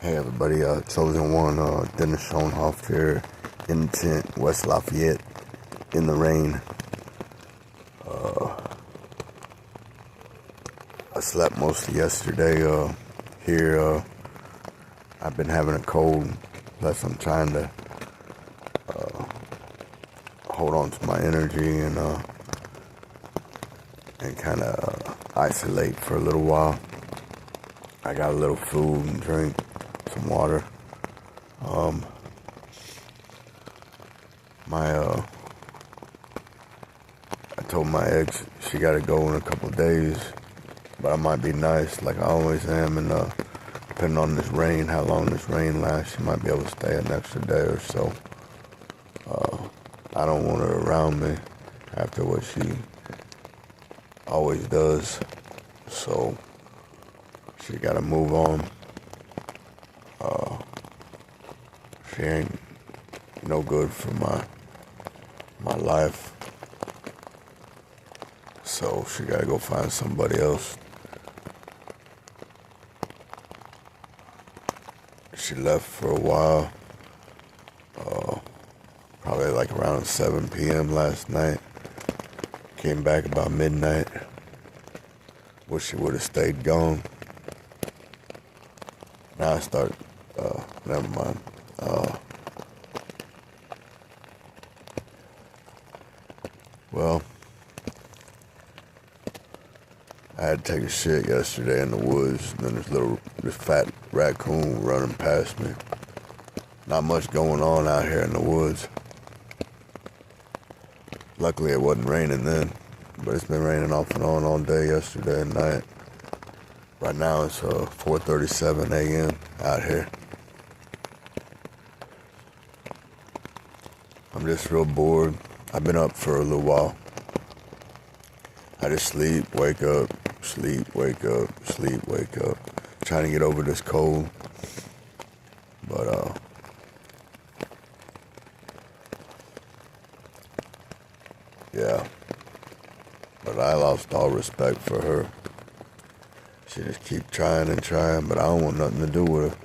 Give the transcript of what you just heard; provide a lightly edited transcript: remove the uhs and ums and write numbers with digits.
Hey everybody, Chosen One, Dennis Schoenhoff here in the tent, West Lafayette, in the rain. I slept mostly yesterday here. I've been having a cold, plus I'm trying to hold on to my energy and kind of isolate for a little while. I got a little food and drink, some water. I told my ex she got to go in a couple days, but I might be nice like I always am, and depending on this rain, how long this rain lasts, she might be able to stay an extra day or so. I don't want her around me after what she always does, so she got to move on. She ain't no good for my life, so she got to go find somebody else. She left for a while, probably like around 7 p.m. last night. Came back about midnight. Wish she would have stayed gone. Now I start, never mind. Well, I had to take a shit yesterday in the woods, and then this fat raccoon running past me. Not much going on out here in the woods. Luckily it wasn't raining then, but it's been raining off and on all day yesterday and night. Right now it's 4:37 a.m. out here. I'm just real bored. I've been up for a little while. I just sleep, wake up, sleep, wake up, sleep, wake up. Trying to get over this cold. But yeah. But I lost all respect for her. She just keep trying and trying, but I don't want nothing to do with her.